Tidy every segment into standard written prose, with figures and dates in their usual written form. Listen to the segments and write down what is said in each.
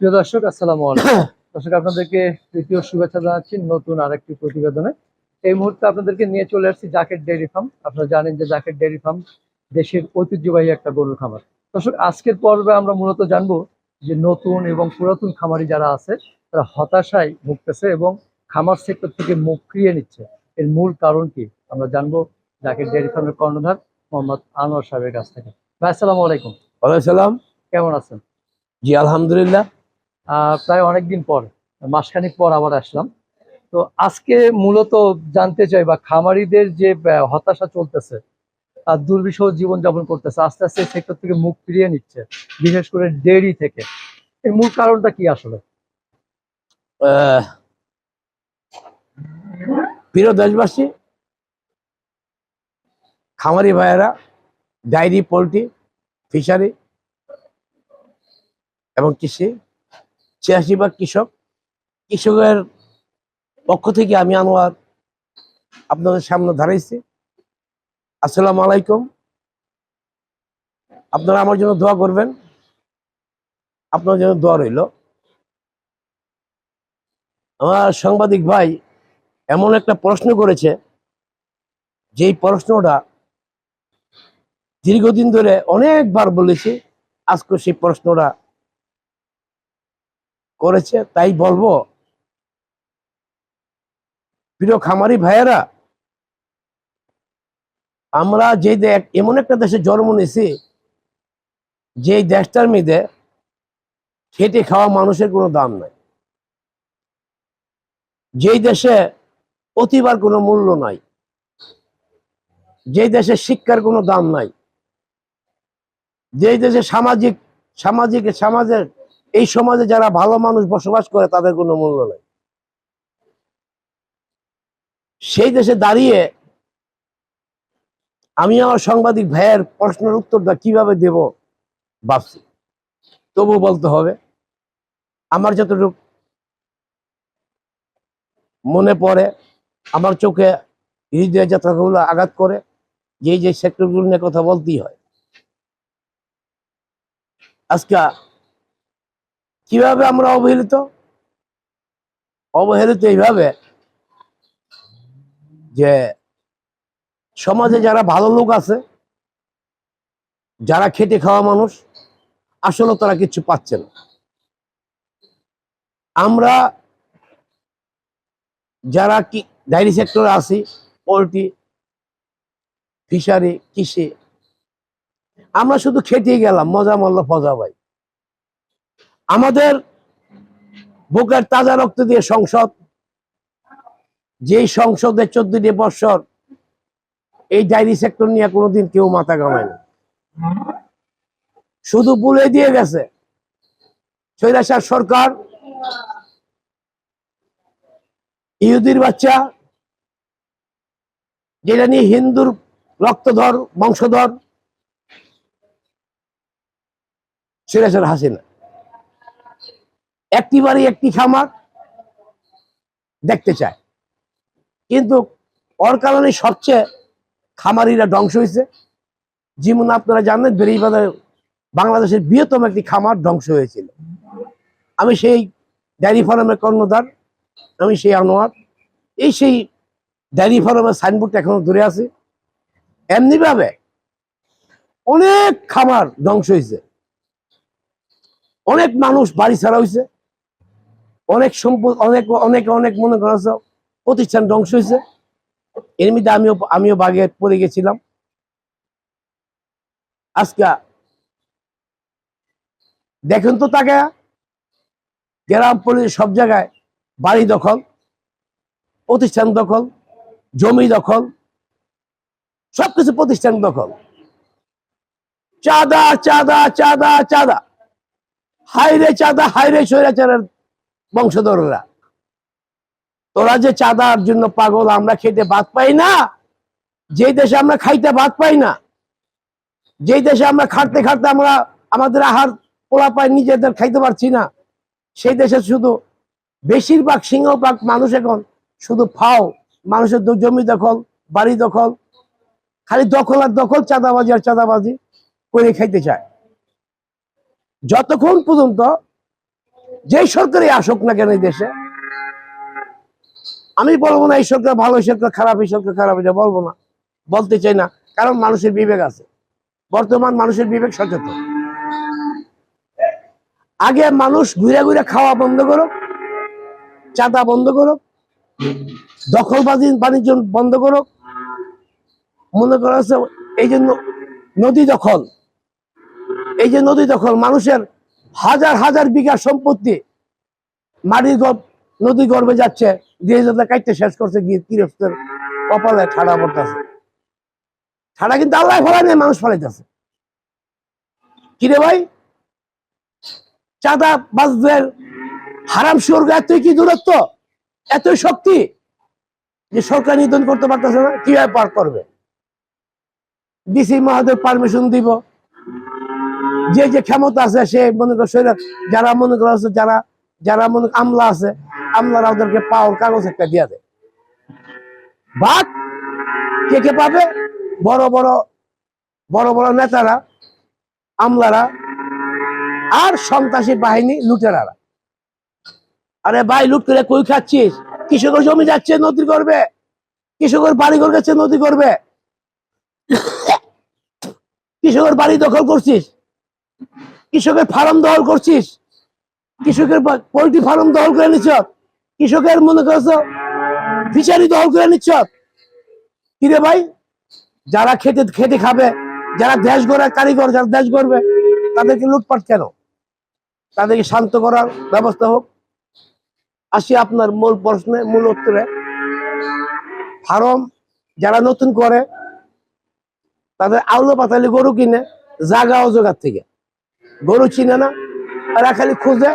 প্রিয় দর্শক, আসসালামু আলাইকুম। দর্শক, আপনাদেরকে তৃতীয় শুভেচ্ছা জানাচ্ছি নতুন আরেকটি প্রতিবেদনে। এই মুহূর্তে আপনাদেরকে নিয়ে চলে আসছি জাকের ডেইরি ফার্ম। আপনারা জানেন যে জাকের ডেইরি ফার্ম দেশের ঐতিহ্যবাহী একটা গরুর খামার। দর্শক, আজকের পর্বে আমরা মূলত জানবো যে নতুন এবং পুরাতন খামারি যারা আছে তারা হতাশায় ভুগতেছে এবং খামার সেক্টর থেকে মুখ ফিরিয়ে নিচ্ছে। এর মূল কারণ কি আমরা জানবো জাকের ডেইরি ফার্মের কর্ণধার মোহাম্মদ আনোয়ার সাহেবের কাছ থেকে। ভাই, আসসালামু আলাইকুম। ওয়ালাইকুম সালাম। কেমন আছেন? জি আলহামদুলিল্লাহ। প্রায় অনেকদিন পর, মাসখানেক পর আবার আসলাম। তো আজকে মূলত জানতে চাই বা খামারিদের যে হতাশা চলতেছে, আর দুর্বিষহ জীবনযাপন করতেছে, আস্তে আস্তে সেক্টর থেকে মুখ ফিরিয়ে নিচ্ছে, বিশেষ করে ডেইরি থেকে। এর মূল কারণটা কি আসলে? আহ, প্রিয় দেশবাসী, খামারি ভাইয়েরা, ডায়েরি, পোল্ট্রি, ফিশারি এবং কৃষি, ৮৬ ভাগ কৃষকের পক্ষ থেকে আমি আনোয়ার আপনাদের সামনে দাঁড়াইছি। আসসালামু আলাইকুম। আপনারা আমার জন্য দোয়া করবেন, আপনার জন্য দোয়া রইল। আমার সাংবাদিক ভাই এমন একটা প্রশ্ন করেছে, যেই প্রশ্নটা দীর্ঘদিন ধরে অনেকবার বলেছি, আজকে সেই প্রশ্নটা করেছে, তাই বলবো, প্রিয় খামারি ভাইয়েরা, আমরা যে এমন একটা দেশে জন্ম নিয়েছি, যে দেশটার মধ্যে খেটে খাওয়া মানুষের কোনো দাম নাই, যেই দেশে প্রতিভার কোনো মূল্য নাই, যেই দেশে শিক্ষার কোনো দাম নাই, যেই দেশে সমাজের এই সমাজে যারা ভালো মানুষ বসবাস করে তাদের কোনো মূল্য নাই, সেই দেশে দাঁড়িয়ে আমি আমার সাংবাদিক ভাইয়ের প্রশ্নের উত্তরটা কিভাবে দেব ভাবছি। তবু বলতে হবে, আমার যতটুকু মনে পড়ে, আমার চোখে হৃদয় যাত্রাগুলো আঘাত করে, যে সেক্টরগুলো নিয়ে কথা বলতেই হয়। আজকে কিভাবে আমরা অবহেলিত এইভাবে যে সমাজে যারা ভালো লোক আছে, যারা খেটে খাওয়া মানুষ, আসলে তারা কিছু পাচ্ছে না। আমরা যারা কি ডায়েরি সেক্টরে আছি, পোল্ট্রি, ফিশারি, কৃষি, আমরা শুধু খেটেই গেলাম, মজা মল্ল ফজা ভাই। আমাদের বুকের তাজা রক্ত দিয়ে সংসদ, যেই সংসদে 14টি বৎসর এই ডায়েরি সেক্টর নিয়ে কোনোদিন কেউ মাথা ঘামায় না, শুধু বলে দিয়ে গেছে স্বৈরাচার সরকার, ইহুদির বাচ্চা, যেটা নিয়ে হিন্দুর রক্তধর বংশধর স্বৈরাচার হাসিনা একটি খামার দেখতে চায়, কিন্তু ওর কারণে সবচেয়ে খামারিরা ধ্বংস হয়েছে। যেমন আপনারা জানেন, বেরিবাজার বাংলাদেশের বৃহত্তম একটি খামার ধ্বংস হয়েছিল। আমি সেই ডায়েরি ফার্মের কর্ণধার, আমি সেই আনোয়ার, সেই ডায়েরি ফার্মের সাইনবোর্ডটা এখনো ধরে আছে। এমনি ভাবে অনেক খামার ধ্বংস হয়েছে, অনেক মানুষ বাড়ি ছাড়া হয়েছে, অনেক সম্পদ, অনেক অনেক অনেক মনে করা প্রতিষ্ঠান ধ্বংস হয়েছে। এর মধ্যে আমিও বাগে পড়ে গেছিলাম। আজকে দেখেন তো, তাকে গ্রাম পল্লী সব জায়গায় বাড়ি দখল, প্রতিষ্ঠান দখল, জমি দখল, সবকিছু প্রতিষ্ঠান দখল, চাঁদা চাঁদা চাঁদা চাঁদা, হাইরে চাঁদা, হাইরে স্বৈরাচারের বংশধররা। তোরা যে চাঁদার জন্য পাগল, আমরা খেতে ভাত পাই না, যে দেশে আমরা খাইতে ভাত পাই না, যে দেশে আমরা খাটতে খাটতে আমরা আমাদের আহার পোলা পাই নিজেদের খাইতে পারছি না, সেই দেশে শুধু বেশিরভাগ সিংহভাগ মানুষ এখন শুধু ফাও, মানুষের জমি দখল, বাড়ি দখল, খালি দখল আর দখল, চাঁদাবাজি আর চাঁদাবাজি করে খাইতে চায়। যতক্ষণ পর্যন্ত যেই সরকারই আসুক না কেন এই দেশে, আমি বলবো না এই সরকার ভালো, এই সরকার খারাপ, এই সরকার খারাপ, এটা বলবো না, বলতে চাই না। কারণ মানুষের বিবেক আছে, বর্তমান মানুষের বিবেক সচেতন। আগে মানুষ ঘুরে ঘুরে খাওয়া বন্ধ করো, চাঁদা বন্ধ করো, দখলবাজি বাণিজ্য বন্ধ করো। মনে করা হচ্ছে এই যে নদী দখল, এই যে নদী দখল, মানুষের হাজার হাজার বিঘা সম্পত্তি মাটির নদী গর্ভে যাচ্ছে, দিয়ে যাতে কাটতে শেষ করছে, গিয়ে গৃহস্থের কপালে ঠাড়া পড়তেছে। ঠাড়া কিন্তু আল্লাহ ফেলা নেই, মানুষ ফেলাইতেছে। কিরে ভাই, চাঁদা বাজদের হারাম স্বর্গ এতই কি দূরত্ব, এতই শক্তি যে সরকার নিধন করতে পারতেছে না, কিভাবে পার করবে? ডিসি মহোদয় পারমিশন দিব, যে যে ক্ষমতা আছে সে মনে করে, যারা মনে করা আছে, যারা যারা মনে আমলা আছে, আমলারা ওদেরকে পাওয়ার কাগজ একটা দিয়ে দেয়। বাট কে কে পাবে? বড় বড় বড় বড় নেতারা, আমলারা, আর সন্ত্রাসী বাহিনী, লুটেরারা। আরে ভাই, লুট করে কই খাচ্ছিস? কৃষকের জমি যাচ্ছে নদী করবে, কৃষকের বাড়ি ঘর যাচ্ছে নদী করবে, কৃষকের বাড়ি দখল করছিস, কৃষকের ফার্ম দখল করছিস, কৃষকের পোল্ট্রি ফার্ম দখল করে নিচ্ছ, কৃষকের মনে করছো ফিশারি দখল করে নিচ্ছ। কিরে ভাই, যারা খেতে খেতে খাবে, যারা দেশ গড়ার কারিগর, যারা দেশ গড়বে, তাদেরকে লুটপাট কেন? তাদেরকে শান্ত করার ব্যবস্থা হোক। আসি আপনার মূল প্রশ্নে, মূল উত্তরে। ফার্ম যারা নতুন করে, তাদের আউলো পাতালি গরু কিনে জাগা অজগার থেকে, গরু চিনে না, এরা খালি খুঁজে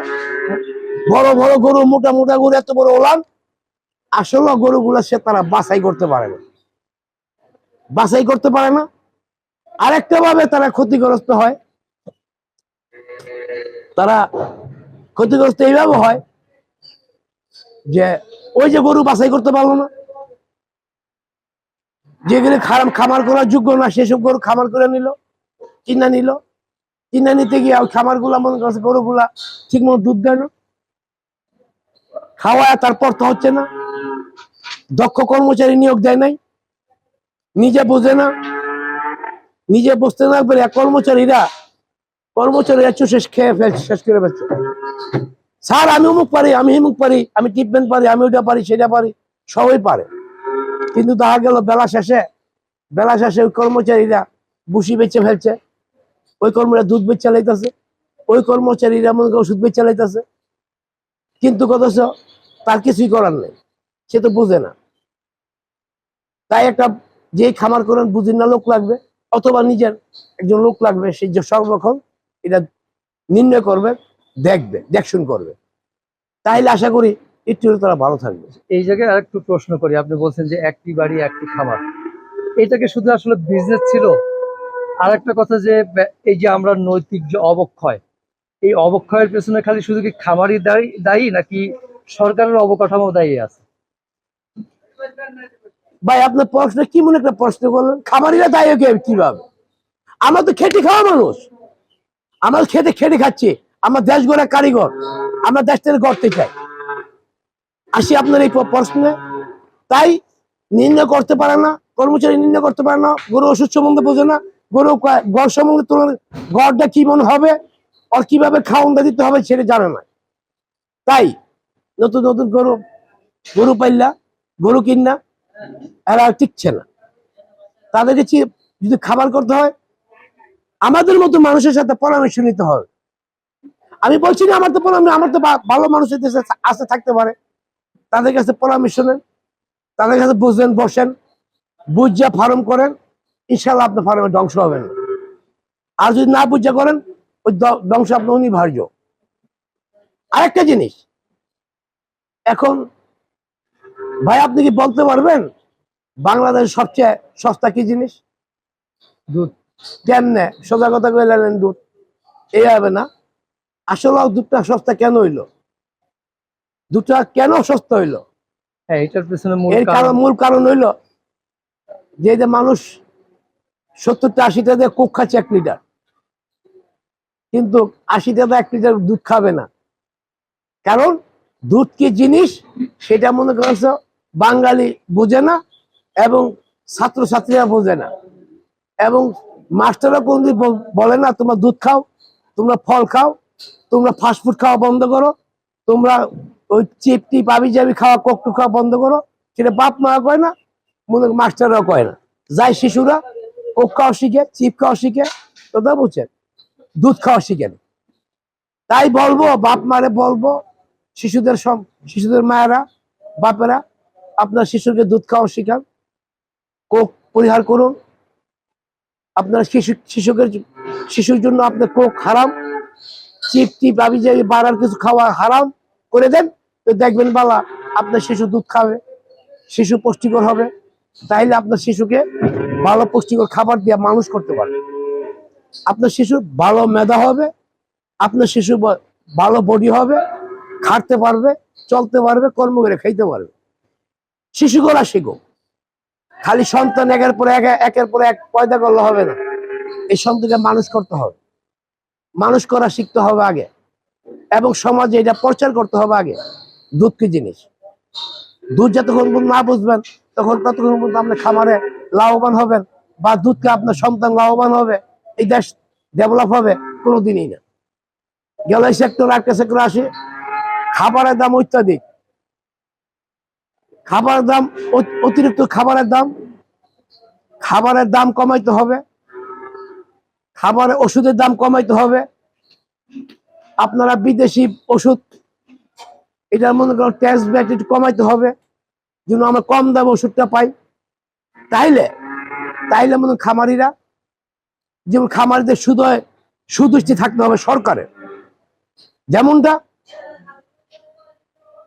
বড় বড় গরু, মোটা মোটা গরু, এত বড় ওলান। আসলে গরুগুলো সে তারা বাছাই করতে পারে না, বাছাই করতে পারে না। আরেকটা ভাবে তারা ক্ষতিগ্রস্ত হয়। তারা ক্ষতিগ্রস্ত এইভাবে হয় যে ওই যে গরু বাছাই করতে পারলো না, যেগুলি খামার করার যোগ্য না, সেসব গরু খামার করে নিল, কিনা নিল। কিনা নিতে গিয়ে খামার গুলা মনে করছে গরুগুলা ঠিক মতো দুধ দেয় না, খাওয়ায় তারপর তো হচ্ছে না, দক্ষ কর্মচারী নিয়োগ দেয় নাই, নিজে বোঝে না, নিজে বুঝতে না পারে কর্মচারীরা চুষে খেয়ে ফেলছে, শেষ করে ফেলছে। স্যার আমি অমুক পারি, আমি হিমুক পারি, আমি ট্রিটমেন্ট পারি, আমি ওইটা পারি, সেটা পারি, সবাই পারে। কিন্তু দেখা গেল বেলা শেষে ওই কর্মচারীরা বুসি বেচে ফেলছে, ওই কর্মীরা দুধ বেচে চালাইতেছে, ওই কর্মচারীরা মনে করে ওষুধ বেচে চালাইতেছে। কিন্তু অথচ তার কিছুই করার নেই, সে তো বুঝে না। তাই একটা যে খামার করেন বুঝির না লোক লাগবে, অথবা নিজের একজন লোক লাগবে, সে যে সর্বক্ষণ এটা নির্ণয় করবে, দেখবে, দেখশুন করবে। তাইলে আশা করি একটু তারা ভালো থাকবে। এই জায়গায় আরেকটু প্রশ্ন করি, আপনি বলছেন যে একটি বাড়ি একটি খামার, এটাকে শুধু আসলে বিজনেস ছিল? আর একটা কথা যে এই যে আমরা নৈতিক যে অবক্ষয়, এই অবক্ষয়ের পেছনে খালি শুধু কি খামারই দায়ী নাকি সরকারের অবকাঠামো দায়ী আছে? ভাই আপনার প্রশ্ন কি মনে একটা প্রশ্ন করলেন, খামারিরা দায়ী কিভাবে? আমরা তো খেটে খাওয়া মানুষ, আমরা খেতে খেটে খাচ্ছি, আমরা দেশ গড়া কারিগর, আমরা দেশ থেকে গড়তে চাই। আসি আপনার এই প্রশ্নে। তাই নির্ণয় করতে পারে না, কর্মচারী নির্ণয় করতে পারে না, গরু ওষুধ সম্বন্ধে বোঝে না, গরু গড় সম্বন্ধে তুলনা, গড়টা কি মনে হবে, আর কিভাবে খাওয়ানটা দিতে হবে সেটা জানে না। তাই নতুন নতুন গরু পাইলা, গরু কিনা, এরা টিকছে না। তাদেরকে যদি খাবার করতে হয়, আমাদের মতো মানুষের সাথে পরামর্শ নিতে হবে। আমি বলছি না আমার তো ভালো মানুষের দেশে আছে, থাকতে পারে, তাদের কাছে পরামর্শ নেন, তাদের কাছে বুঝলেন, বসেন, বুঝা ফার্ম করেন, ইনশাল্লাহ আপনার ফার্মে ধ্বংস হবেন না। আর যদি না বুঝা করেন, ওই ধ্বংস আপনার অনিবার্য। আরেকটা জিনিস, এখন ভাই আপনি কি বলতে পারবেন বাংলাদেশের সবচেয়ে সস্তা কি জিনিস? দুধ। কেমনে? সোজা কথা কইলেন দুধ, এই হবে না। আসলে দুধটা সস্তা কেন হইলো? দুধটা কেন সস্তা হইলো? হ্যাঁ, এটার পেছনে মূল কারণ হইলো যে মানুষ 70-80 দিয়ে কোক খাচ্ছে 1 লিটার, কিন্তু 80 1 লিটার দুধ খাবে না। কারণ দুধ কি জিনিস সেটা মনে করছো বাঙালি বোঝে না, এবং ছাত্রছাত্রীরা বোঝে না, এবং মাস্টাররা কোনদিন বলে না তোমরা দুধ খাও, তোমরা ফল খাও, তোমরা ফাস্টফুড খাওয়া বন্ধ করো, তোমরা ওই চিপ টিপ আবি জাবি খাওয়া কোকটু খাওয়া বন্ধ করো। সেটা বাপ মা কয় না, মনে মাস্টাররাও কয় না। যাই শিশুরা কোক খাওয়া শিখে, চিপ খাওয়া শিখে, কথা বলছেন, দুধ খাওয়া শিখেন। তাই বলবো, বাপ মারে বলবো, শিশুদের মায়েরা, বাপেরা, আপনার শিশুকে দুধ খাওয়া শিখান, কোক পরিহার করুন। আপনার শিশুর জন্য আপনার কোক হারাম, চিপ টিপ আবি জাবি বাড়ার কিছু খাওয়া হারাম করে দেন, তো দেখবেন বালা আপনার শিশু দুধ খাবে, শিশু পুষ্টিকর হবে। তাইলে আপনার শিশুকে ভালো পুষ্টিকর খাবার দিয়ে মানুষ করতে পারবে। আপনার শিশু ভালো মেধা হবে, আপনার শিশু ভালো বডি হবে, খাটতে পারবে, চলতে পারবে, কর্ম করে খাইতে পারবে। শিশুগুলা শিখো, খালি সন্তান একের পর এক পয়দা করলে হবে না। এই সন্তানকে মানুষ করতে হবে, মানুষ করা শিখতে হবে আগে, এবং সমাজে এটা প্রচার করতে হবে আগে। দুধ কি জিনিস, দুধ যতক্ষণ পর্যন্ত না বুঝবেন ততক্ষণ পর্যন্ত আপনি খামারে লাভবান হবেন, বা দুধকে আপনার সন্তান লাভবান হবে, এই দেশ ডেভেলপ হবে কোনোদিনই না। গেল এই সেক্টর, একটা সেক্টর আসে, খাবারের দাম অত্যাধিক, খাবারের দাম অতিরিক্ত, খাবারের দাম কমাইতে হবে, ওষুধের দাম কমাইতে হবে। আপনারা বিদেশি ওষুধ, এটার মনে করেন ট্যাক্স ব্যাক একটু কমাইতে হবে, যেন আমরা কম দামে ওষুধটা পাই। তাইলে মনে খামারিরা, যেমন খামারিদের সুদৃষ্টি থাকতে হবে সরকারের, যেমনটা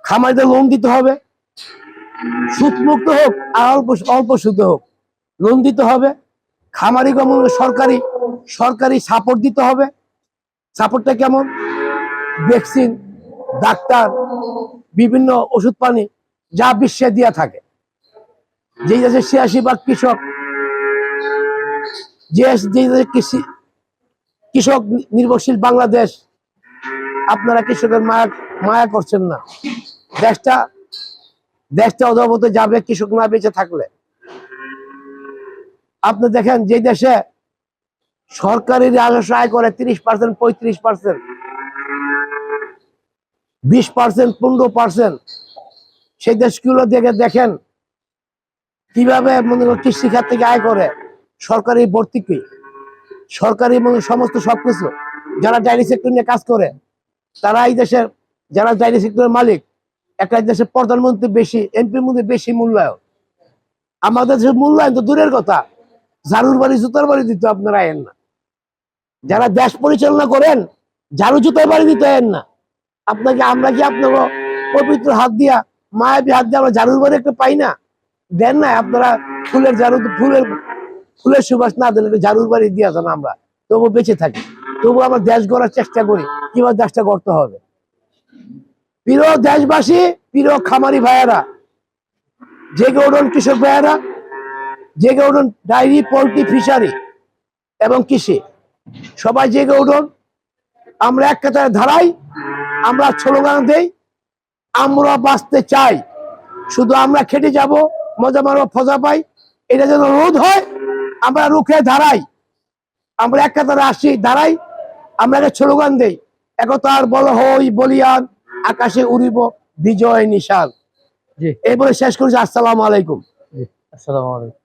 খামারিদের লোন দিতে হবে, সুদ মুক্ত হোক আর অল্প সুদে হোক, লোন দিতে হবে। খামারিকে সরকারি সাপোর্ট দিতে হবে। সাপোর্টটা কেমন? ভ্যাকসিন, ডাক্তার, বিভিন্ন ওষুধ পানি যা বিশ্বে দিয়া থাকে। যেই দেশে ৮৬% কৃষক, যে দেশে কৃষক নির্ভরশীল বাংলাদেশ, আপনারা কৃষকের মায়া করছেন না। দেশটা অধপতনে যাবে কৃষক না বেঁচে থাকলে। আপনি দেখেন, যে দেশে সরকারি রাজস্ব আয় করে ৩০%, ৩৫%, ২০%, ১৫%, সেই দেশগুলো দেখেন কিভাবে মনে করেন কৃষি খাত থেকে আয় করে। সরকারি ভর্তুকি, সরকারি সমস্ত সবকিছু, যারা ডাইরি সেক্টর নিয়ে কাজ করে, তারা এই দেশের, যারা ডাইরি সেক্টরের মালিক, একটা দেশের প্রধানমন্ত্রী বেশি, এমপির মধ্যে বেশি মূল্যায়ন। আমাদের দেশের মূল্যায়ন তো দূরের কথা, ঝাড়ুর বাড়ি জুতার বাড়ি দিতে আপনারা আয়েন না। যারা দেশ পরিচালনা করেন, ঝাড়ু জুতার বাড়ি দিতে আয়েন না। আমরা কি আপনাকে পবিত্র হাত দিয়া, মায়াবী হাত দিয়ে আমরা ঝাড়ুর বাড়ি একটা পাই না? দেন না আপনারা। ফুলের ঝাড়ু, ফুলের সুবাস না দিলে ঝাড়ুর বাড়ি দিয়ে যান, আমরা তবু বেঁচে থাকি, তবু আমরা দেশ গড়ার চেষ্টা করি, কিভাবে দেশটা গড়তে হবে। প্রিয় দেশবাসী, প্রিয় খামারি ভাইয়েরা, জেগে উঠুন কৃষক ভাইয়েরা, জেগে উঠুন ডায়েরি, পোল্ট্রি, ফিশারি এবং কৃষি, সবাই জেগে উঠুন। আমরা এক কথায় ধারাই, আমরা স্লোগান দেই, আমরা বাঁচতে চাই, শুধু আমরা খেটে যাব, মজা মারবো, ফজা পাই, এটা যেন রোধ হয়। আমরা রুখে দাঁড়াই, আমরা এক কাতারে আসি, দাঁড়াই, আমরা একটা স্লোগান দেই, একতার বল হই বলিয়ান, আকাশে উড়িব বিজয় নিশান। জি, এই বলে শেষ করছি। আসসালামু আলাইকুম। জি, আসসালামু আলাইকুম।